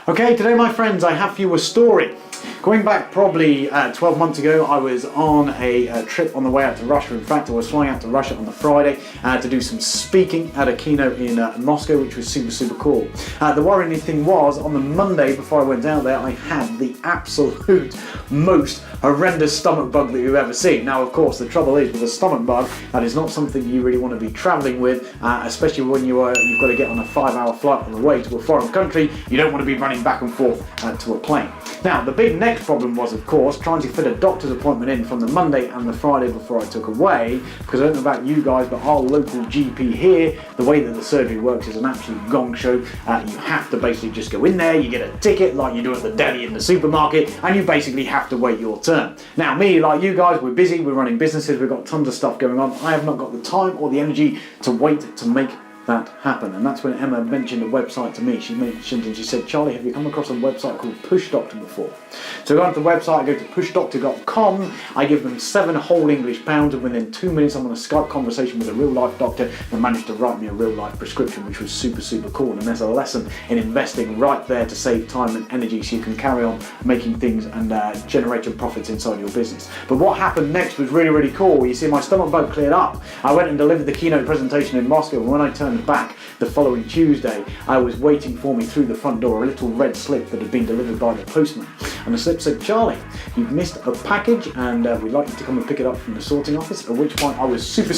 Okay, today my friends, I have for you a story. Going back probably 12 months ago, I was on a trip on the way out to Russia. In fact, I was flying out to Russia on the Friday to do some speaking at a keynote in Moscow, which was super cool. The worrying thing was, on the Monday before I went out there, I had the absolute most horrendous stomach bug that you've ever seen. Now, of course, the trouble is with a stomach bug, that is not something you really want to be traveling with, especially when you've got to get on a 5-hour flight on the way to a foreign country. You don't want to be running back and forth to a plane. Now, the big next problem was, of course, trying to fit a doctor's appointment in from the Monday and the Friday before I took away, because I don't know about you guys, but our local GP here, the way that the surgery works is an absolute gong show. You have to basically just go in there, you get a ticket like you do at the deli in the supermarket, and you basically have to wait your turn. Now, me, like you guys, we're busy, we're running businesses, we've got tons of stuff going on. I have not got the time or the energy to wait to make that happen. And that's when Emma mentioned a website to me. She mentioned and she said, "Charlie, have you come across a website called Push Doctor before?" So I go onto the website, I go to pushdoctor.com, I give them 7 whole English pounds, and within 2 minutes I'm on a Skype conversation with a real life doctor and managed to write me a real life prescription, which was super cool. And there's a lesson in investing right there to save time and energy so you can carry on making things and generating profits inside your business. But what happened next was really cool. You see, my stomach bug cleared up. I went and delivered the keynote presentation in Moscow, and when I turned back the following Tuesday, I was waiting for me through the front door a little red slip that had been delivered by the postman. And the slip said, "Charlie, you've missed a package and we'd like you to come and pick it up from the sorting office." At which point I was super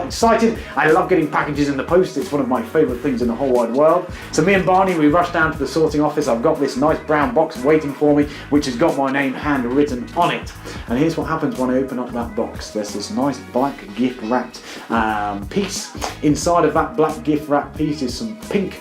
excited. I love getting packages in the post. It's one of my favourite things in the whole wide world. So me and Barney, we rushed down to the sorting office. I've got this nice brown box waiting for me, which has got my name handwritten on it. And here's what happens when I open up that box. There's this nice black gift wrapped piece. Inside of that black gift wrapped piece is some pink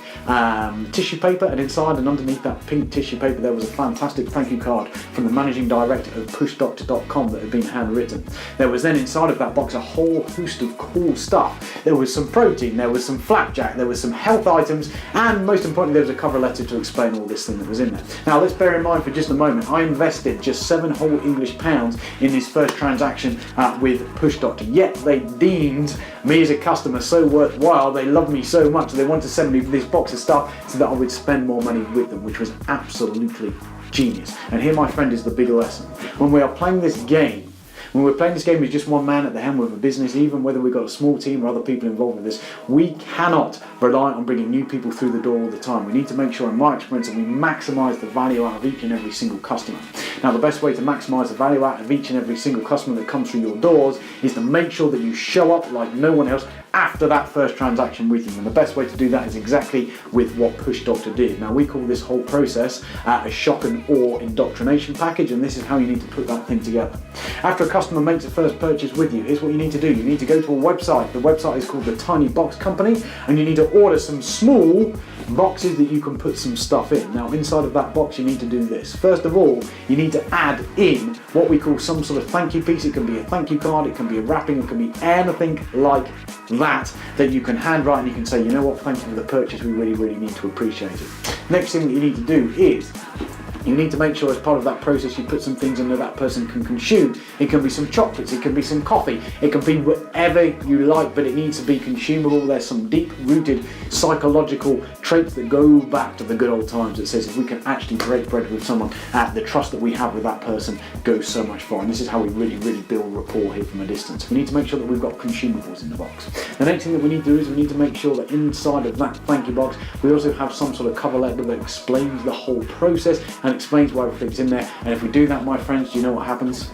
tissue paper, and inside and underneath that pink tissue paper there was a fantastic thank you card from the managing director of pushdoctor.com that had been handwritten. There was then inside of that box a whole host of cool stuff. There was some protein, there was some flapjack, there was some health items, and most importantly there was a cover letter to explain all this thing that was in there. Now let's bear in mind for just a moment, I invested just 7 whole English pounds in this first transaction with PushDoctor, yet they deemed me as a customer so worthwhile, they loved me so much, they wanted to send me this box of stuff so that I would spend more money with them, which was absolutely genius. And here, my friend, is the big lesson. When we are playing this game, when we're playing this game with just one man at the helm of a business, even whether we've got a small team or other people involved with this, we cannot rely on bringing new people through the door all the time. We need to make sure, in my experience, that we maximise the value out of each and every single customer. Now, the best way to maximise the value out of each and every single customer that comes through your doors is to make sure that you show up like no one else after that first transaction with you. And the best way to do that is exactly with what PushDoctor did. Now, we call this whole process a shock and awe indoctrination package, and this is how you need to put that thing together. After a customer makes a first purchase with you, here's what you need to do. You need to go to a website. The website is called the Tiny Box Company, and you need to order some small boxes that you can put some stuff in. Now, inside of that box, you need to do this. First of all, you need to add in what we call some sort of thank you piece. It can be a thank you card, it can be a wrapping, it can be anything like that you can handwrite, and you can say, "You know what, thank you for the purchase, we really need to appreciate it." Next thing that you need to do is you need to make sure as part of that process you put some things in that person can consume. It can be some chocolates, it can be some coffee, it can be whatever you like, but it needs to be consumable. There's some deep-rooted psychological traits that go back to the good old times that says if we can actually break bread with someone, the trust that we have with that person goes so much far. And this is how we really build rapport here from a distance. We need to make sure that we've got consumables in the box. The next thing that we need to do is we need to make sure that inside of that thank you box we also have some sort of cover letter that explains the whole process and explains why everything's in there. And if we do that, my friends, do you know what happens?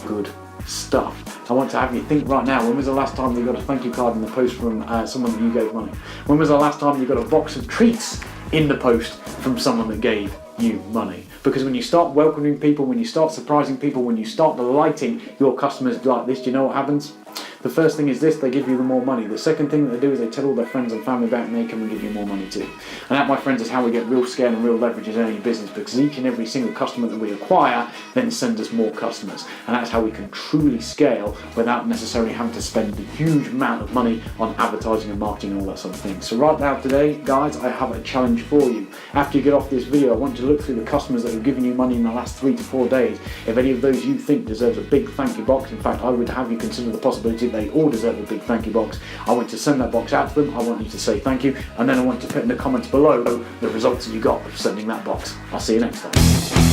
Good stuff. I want to have you think right now, when was the last time you got a thank you card in the post from someone that you gave money? When was the last time you got a box of treats in the post from someone that gave you money? Because when you start welcoming people, when you start surprising people, when you start delighting your customers like this, do you know what happens? The first thing is this, they give you the more money. The second thing that they do is they tell all their friends and family about it, and they come and give you more money too. And that, my friends, is how we get real scale and real leverage in any business, because each and every single customer that we acquire then sends us more customers. And that's how we can truly scale without necessarily having to spend a huge amount of money on advertising and marketing and all that sort of thing. So right now today, guys, I have a challenge for you. After you get off this video, I want you to look through the customers that have given you money in the last 3 to 4 days. If any of those you think deserves a big thank you box, in fact, I would have you consider the possibility they all deserve a big thank you box. I want you to send that box out to them. I want you to say thank you, and then I want you to put in the comments below the results that you got of sending that box. I'll see you next time.